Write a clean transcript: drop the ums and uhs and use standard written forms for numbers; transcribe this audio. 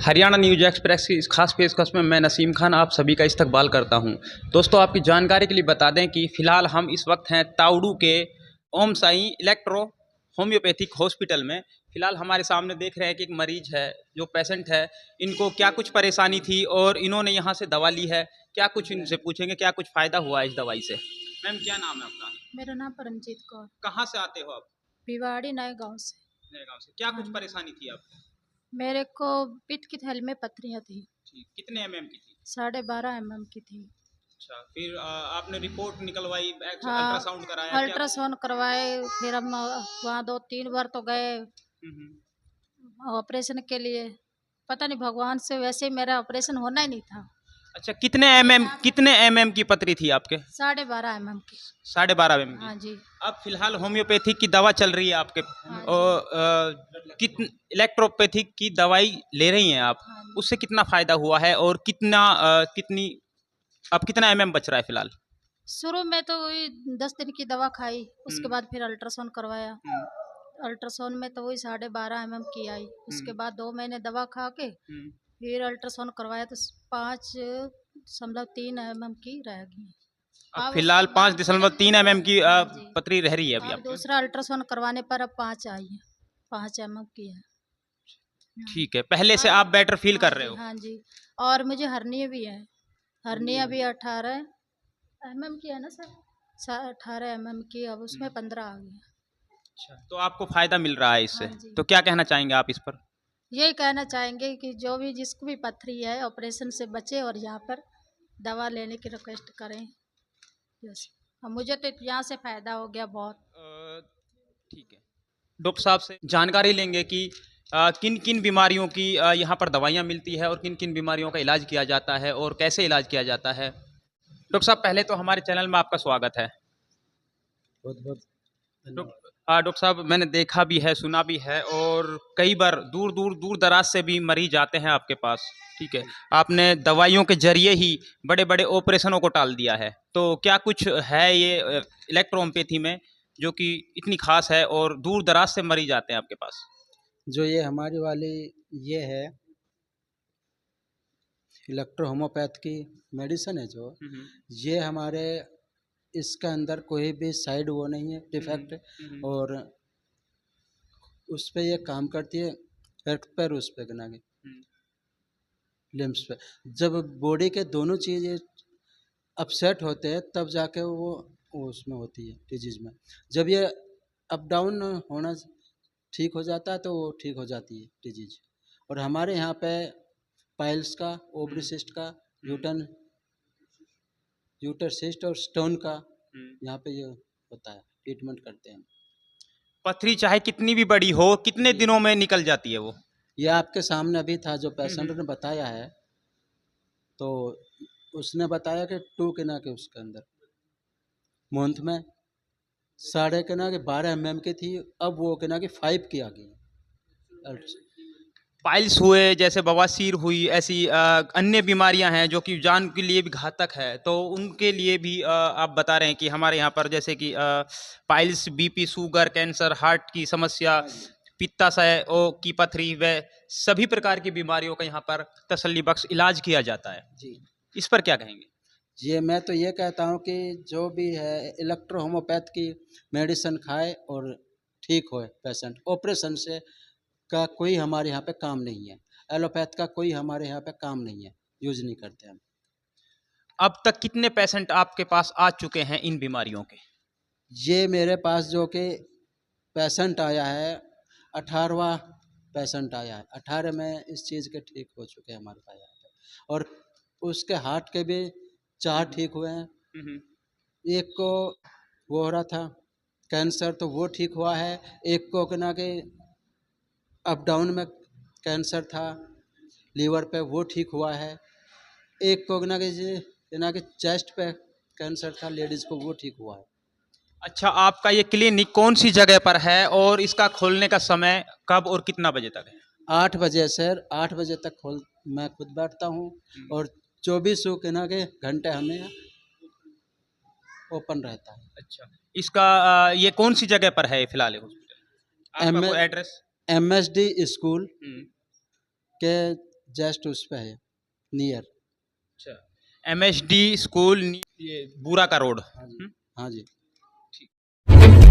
Haryana news express की इस खास पेशकश में मैं नसीम खान आप सभी का इस्तकबाल करता हूं। दोस्तों, आपकी जानकारी के लिए बता दें कि फ़िलहाल हम इस वक्त हैं ताउडू के ओम साई इलेक्ट्रो होम्योपैथिक हॉस्पिटल में। फ़िलहाल हमारे सामने देख रहे हैं कि एक मरीज है, जो पेशेंट है। इनको क्या कुछ परेशानी थी और इन्होंने यहाँ से दवा ली है, क्या कुछ इनसे पूछेंगे, क्या कुछ फ़ायदा हुआ है इस दवाई से। मैम, क्या नाम है आपका? मेरा नाम परमजीत कौर। कहाँ से आते हो आप? भिवाड़ी नए गांव से। नए गाँव से। क्या हाँ कुछ जी। परेशानी थी आपको? मेरे को पित्त की थैली में पथरियां थी। ठीक, कितने एमएम की थी? 12.5 mm की थी। अच्छा, फिर आपने रिपोर्ट निकलवाई, हाँ, अल्ट्रासाउंड कराया, क्या कुछ? अल्ट्रासाउंड करवाए। फिर हम वहाँ 2-3 बार तो गए हम्म। ऑपरेशन के लिए। पता नहीं, भगवान से वैसे ही मेरा ऑपरेशन होना ही नहीं था। अच्छा, कितने एमएम की पतरी थी आपके? 12.5 mm की। 12.5 एमएम की। हाँ जी। अब फिलहाल होम्योपैथिक की दवा चल रही है आपके, हाँ जी। और कितन इलेक्ट्रोपैथिक की दवाई ले रही हैं आप? हाँ जी। उससे कितना फायदा हुआ है और कितनी अब कितना एमएम बच रहा है फिलहाल? शुरू में तो वही 10 दिन की दवा खाई, उसके हम्म। बाद फिर अल्ट्रासाउंड करवाया। हम्म। अल्ट्रासाउंड में तो वही 12.5 mm की आई। उसके हम्म। बाद 2 महीने दवा खा के हम्म। फिर अल्ट्रासाउंड करवाया तो 5.3 mm की रह गई। अब अब उसके फिलहाल पाँच बाद फिर दशमलव तीन एम एम की हाँ जी, पतरी रह रही है अभी अब आपके। दूसरा अल्ट्रासाउंड करवाने पर अब 5 आई है। 5 mm की है। हाँ। ठीक है, पहले से अब आप बेटर फील हाँ कर रहे जी, हो? हाँ जी। और मुझे हर्निया भी है। हर्निया भी 18 mm की है ना सर। 18 mm की, अब उसमें 15 आ गई। अच्छा, तो आपको फायदा मिल रहा है हाँ इससे, जी। तो क्या कहना चाहेंगे आप इस पर? यही कहना चाहेंगे कि जो भी जिसको भी पथरी है ऑपरेशन से बचे और यहाँ पर दवा लेने की रिक्वेस्ट करें। यस। और मुझे तो यहाँ से फ़ायदा हो गया बहुत। ठीक है, डॉक्टर साहब से जानकारी लेंगे कि किन किन बीमारियों की यहाँ पर दवाइयाँ मिलती है और किन किन बीमारियों का इलाज किया जाता है और कैसे इलाज किया जाता है। डॉक्टर साहब, पहले तो हमारे चैनल में आपका स्वागत है। बहुत बहुत धन्यवाद। डॉक्टर साहब, मैंने देखा भी है, सुना भी है, और कई बार दूर दराज से भी मरीज आते हैं आपके पास। ठीक है, आपने दवाइयों के जरिए ही बड़े बड़े ऑपरेशनों को टाल दिया है, तो क्या कुछ है ये इलेक्ट्रोहोम्योपैथी में जो कि इतनी खास है और दूर दराज से मरीज आते हैं आपके पास? जो ये हमारी वाली ये है इलेक्ट्रो होम्योपैथ की मेडिसिन है जो हम्म। ये हमारे इसके अंदर कोई भी साइड वो नहीं है डिफेक्ट। हम्म। और उस पे ये काम करती है हेल्थ पर, उस पे गना के हम्म। लिम्स पे। जब बॉडी के दोनों चीज़ें अपसेट होते हैं तब जाके वो उसमें होती है डिजीज में। जब ये अप डाउन होना ठीक हो जाता है तो वो ठीक हो जाती है डिजीज। और हमारे यहाँ पे पाइल्स का, ओवरी सिस्ट का, यूटन यूटर सिस्ट और स्टोन का यहाँ पे ये होता है, ट्रीटमेंट करते हैं। पथरी चाहे कितनी भी बड़ी हो, कितने जी, दिनों में निकल जाती है वो? ये आपके सामने अभी था जो पेशेंट हम्म। ने बताया है। तो उसने बताया कि 2 के ना के उसके अंदर मंथ में 12.5 mm की थी, अब वो के ना कि 5 की आ गई। पाइल्स हुए, जैसे बवासीर हुई, ऐसी अन्य बीमारियां हैं जो कि जान के लिए भी घातक है, तो उनके लिए भी आप बता रहे हैं कि हमारे यहाँ पर जैसे कि piles, BP, sugar, cancer, heart की समस्या, पित्ताशय ओ की पथरी व सभी प्रकार की बीमारियों का यहाँ पर तसल्ली बख्श इलाज किया जाता है। जी, इस पर क्या कहेंगे? ये मैं तो ये कहता हूँ कि जो भी है इलेक्ट्रो होम्योपैथ की मेडिसिन खाए और ठीक होए पेशेंट। ऑपरेशन से का कोई हमारे यहाँ पे काम नहीं है, एलोपैथ का कोई हमारे यहाँ पे काम नहीं है, यूज नहीं करते हम। अब तक कितने पेशेंट आपके पास आ चुके हैं इन बीमारियों के? ये मेरे पास जो कि पेशेंट आया है 18वां पेशेंट आया है। 18 में इस चीज़ के ठीक हो चुके हैं हमारे पास यहाँ पे। और उसके हार्ट के भी 4 ठीक हुए हैं। हम्म। एक को वो हो रहा था कैंसर, तो वो ठीक हुआ है। एक को ना कि अप डाउन में कैंसर था लीवर पे, वो ठीक हुआ है। एक को ना कि चेस्ट पे कैंसर था लेडीज़ को, वो ठीक हुआ है। अच्छा, आपका ये क्लिनिक कौन सी जगह पर है और इसका खोलने का समय कब और कितना बजे तक है? 8 बजे सर, 8 बजे तक मैं खुद बैठता हूँ। और 24 के ना के घंटे हमें ओपन रहता है। अच्छा, इसका ये कौन सी जगह पर है फिलहाल ये हॉस्पिटल? आपका एम कोई एड्रेस? MSD स्कूल हम्म। के जस्ट उस पे है, नियर। अच्छा, MSD स्कूल ये बूरा का रोड। हाँ जी, हाँ जी।